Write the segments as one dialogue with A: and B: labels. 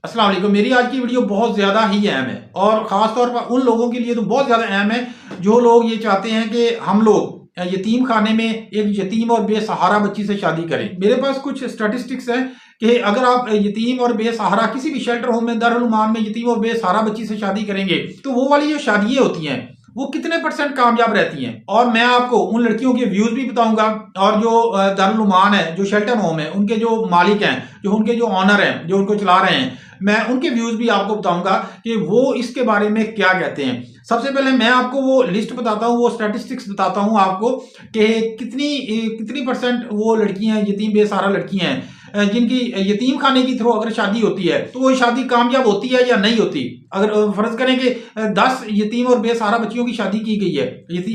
A: अस्सलाम वालेकुम। मेरी आज की वीडियो बहुत ज़्यादा ही अहम है और ख़ास तौर पर उन लोगों के लिए तो बहुत ज़्यादा अहम है जो लोग ये चाहते हैं कि हम लोग यतीम खाने में एक यतीम और बेसहारा बच्ची से शादी करें। मेरे पास कुछ स्टैटिस्टिक्स हैं कि अगर आप यतीम और बेसहारा किसी भी शेल्टर होम में, दारुल उमान में यतीम और बेसहारा बच्ची से शादी करेंगे तो वो वाली जो शादियाँ होती हैं वो कितने % कामयाब रहती हैं। और मैं आपको उन लड़कियों के व्यूज भी बताऊंगा और जो दारुल उमान है, जो शेल्टर होम है, उनके जो मालिक हैं, जो उनके जो ऑनर हैं, जो उनको चला रहे हैं, मैं उनके व्यूज भी आपको बताऊंगा कि वो इसके बारे में क्या कहते हैं। सबसे पहले मैं आपको वो लिस्ट बताता हूँ, वो स्टैटिस्टिक्स बताता हूँ आपको कि कितनी % वो लड़कियां यतीम बेसहारा लड़कियां हैं जिनकी यतीम खाने की थ्रू अगर शादी होती है तो वो शादी कामयाब होती है या नहीं होती। अगर फर्ज करें कि 10 यतीम और बेसहारा बच्चियों की शादी की गई है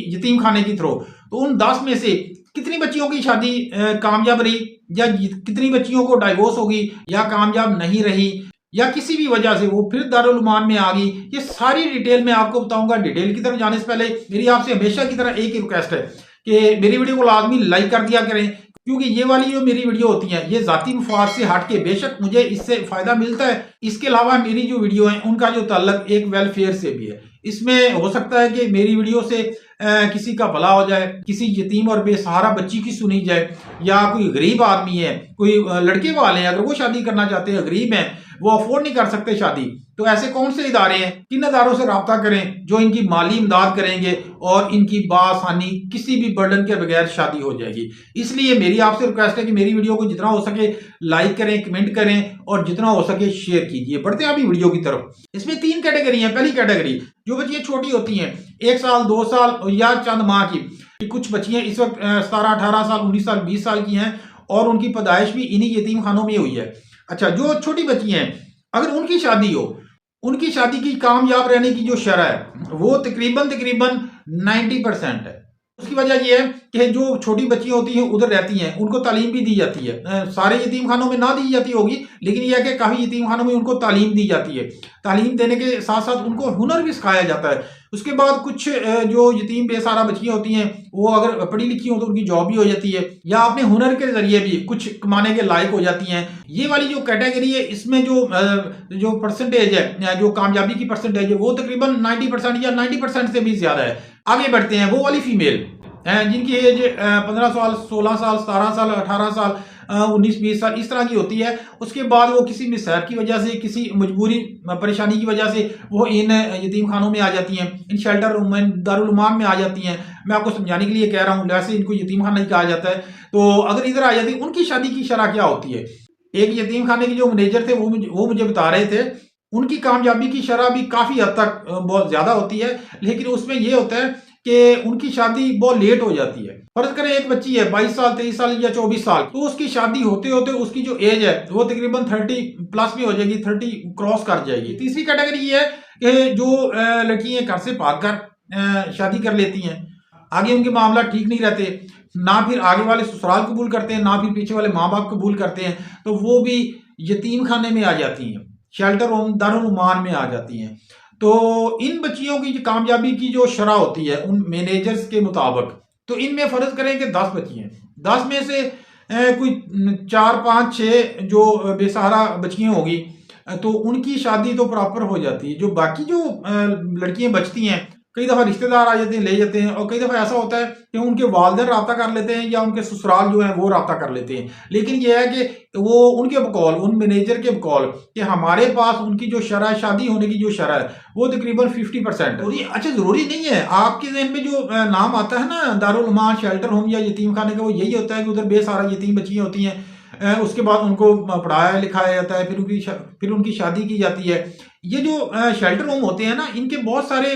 A: यतीम खाने की थ्रू, तो उन 10 में से कितनी बच्चियों की शादी कामयाब रही या कितनी बच्चियों को डाइवोर्स होगी या कामयाब नहीं रही या किसी भी वजह से वो फिर दारुल उमान में आ गई। ये सारी डिटेल मैं आपको बताऊंगा। डिटेल की तरफ जाने से पहले मेरी आपसे हमेशा की तरह एक ही रिक्वेस्ट है कि मेरी वीडियो को लाजमी लाइक कर दिया करें, क्योंकि ये वाली जो मेरी वीडियो होती हैं ये जाती मफाद से हट के, बेशक मुझे इससे फायदा मिलता है, इसके अलावा मेरी जो वीडियो है उनका जो ताल्लुक एक वेलफेयर से भी है। इसमें हो सकता है कि मेरी वीडियो से किसी का भला हो जाए, किसी यतीम और बेसहारा बच्ची की सुनी जाए, या कोई गरीब आदमी है, कोई लड़के वाले हैं अगर वो शादी करना चाहते हैं, गरीब हैं, वो अफोर्ड नहीं कर सकते शादी, तो ऐसे कौन से इदारे हैं, किन इदारों से रब्ता करें जो इनकी माली इमदाद करेंगे और इनकी बासानी किसी भी बर्डन के बगैर शादी हो जाएगी। इसलिए मेरी आपसे रिक्वेस्ट है कि मेरी वीडियो को जितना हो सके लाइक करें, कमेंट करें और जितना हो सके शेयर कीजिए। बढ़ते हैं अभी वीडियो की तरफ। इसमें 3 कैटेगरी है। पहली कैटेगरी जो बच्चियां छोटी होती हैं, 1 साल 2 साल या चंद माह की। कुछ बच्चियां इस वक्त 17 18 साल 19 साल 20 साल की हैं और उनकी पैदाइश भी इन्हीं यतीम खानों में हुई है। अच्छा, जो छोटी बच्ची हैं अगर उनकी शादी हो, उनकी शादी की कामयाब रहने की जो शरह है वो तकरीबन 90% है। उसकी वजह यह है कि जो छोटी बच्चियां होती हैं उधर रहती हैं, उनको तालीम भी दी जाती है। सारे यतीम खानों में ना दी जाती होगी, लेकिन यह है कि काफ़ी यतीम खानों में उनको तालीम दी जाती है। तालीम देने के साथ साथ उनको हुनर भी सिखाया जाता है। उसके बाद कुछ जो यतीम बेसहारा बच्चियां होती हैं वो अगर पढ़ी लिखी हो तो उनकी जॉब भी हो जाती है या अपने हुनर के जरिए भी कुछ कमाने के लायक हो जाती हैं। ये वाली जो कैटेगरी है इसमें जो परसेंटेज है, जो कामयाबी की परसेंटेज है वो तकरीबन 90% या 90% से भी ज्यादा है। आगे बढ़ते हैं। वो वाली फीमेल जिनकी एज 15 साल 16 साल 17 साल 18 साल 19-20 साल इस तरह की होती है। उसके बाद वो किसी मिसहैप की वजह से, किसी मजबूरी परेशानी की वजह से वो इन यतीम खानों में आ जाती हैं, इन शेल्टर दारुल उमान में आ जाती हैं। मैं आपको समझाने के लिए कह रहा हूँ, वैसे इनको यतीम खाना ही कहा जाता है। तो अगर इधर आ जाती है, उनकी शादी की शरह क्या होती है। एक यतीम खाने के जो मैनेजर थे वो मुझे बता रहे थे उनकी कामयाबी की शरह भी काफ़ी हद तक बहुत ज़्यादा होती है, लेकिन उसमें ये होता है कि उनकी शादी बहुत लेट हो जाती है। फर्ज करें एक बच्ची है 22 साल 23 साल या 24 साल, तो उसकी शादी होते होते उसकी जो एज है वो तकरीबन 30+ में हो जाएगी, 30 क्रॉस कर जाएगी। तीसरी कैटेगरी ये है कि जो लड़कियां घर से भाग कर शादी कर लेती हैं, आगे उनके मामला ठीक नहीं रहते, ना फिर आगे वाले ससुराल कबूल करते हैं, ना फिर पीछे वाले माँ बाप कबूल करते हैं, तो वो भी यतीम खाने में आ जाती हैं, शेल्टर होम दारुल उमान में आ जाती हैं। तो इन बच्चियों की कामयाबी की जो शरह होती है उन मैनेजर्स के मुताबिक, तो इनमें फर्ज करें कि 10 बच्चियां, 10 में से कोई 4 5 6 जो बेसहारा बच्चियां होगी तो उनकी शादी तो प्रॉपर हो जाती है। जो बाकी जो लड़कियां बचती हैं, कई दफ़ा रिश्तेदार आ जाते हैं, ले जाते हैं, और कई दफ़ा ऐसा होता है कि उनके वालिदैन रब्ता कर लेते हैं या उनके ससुराल जो है वो रब्ता कर लेते हैं। लेकिन यह है कि वो उनके बकौल, उन मैनेजर के बकौल कि हमारे पास उनकी जो शरह शादी होने की जो शरह है वो तकरीबन 50% है। अच्छा, ज़रूरी नहीं है। आपके ज़हन में जो नाम आता है ना दारुल उमान, शेल्टर होम या यतीम खाने का, वो यही होता है कि उधर बेसहारा यतीम बच्चियाँ होती हैं, उसके बाद उनको पढ़ाया लिखाया जाता है, फिर उनकी शादी की जाती है। ये जो शेल्टर होम होते हैं ना, इनके बहुत सारे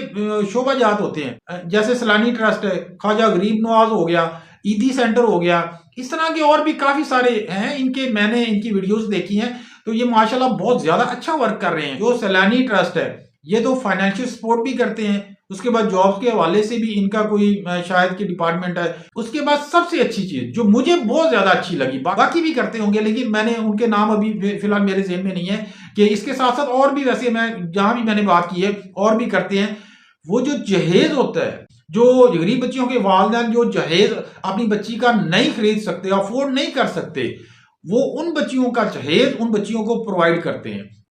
A: शोबाजात होते हैं, जैसे सलानी ट्रस्ट है, ख्वाजा गरीब नवाज हो गया, ईदी सेंटर हो गया, इस तरह के और भी काफ़ी सारे हैं। मैंने इनकी वीडियोस देखी हैं, तो ये माशाल्लाह बहुत ज़्यादा अच्छा वर्क कर रहे हैं। जो सलानी ट्रस्ट है ये तो फाइनेंशियल सपोर्ट भी करते हैं, उसके बाद जॉब्स के हवाले से भी इनका कोई शायद की डिपार्टमेंट है। उसके बाद सबसे अच्छी चीज जो मुझे बहुत ज्यादा अच्छी लगी, बाकी भी करते होंगे लेकिन मैंने उनके नाम अभी फिलहाल मेरे ज़हन में नहीं है, कि इसके साथ साथ और भी, वैसे मैं जहां भी मैंने बात की है और भी करते हैं, वो जो जहेज होता है, जो गरीब बच्चियों के वालिदैन जो जहेज अपनी बच्ची का नहीं खरीद सकते, अफोर्ड नहीं कर सकते, वो उन बच्चियों का जहेज उन बच्चियों को प्रोवाइड करते हैं।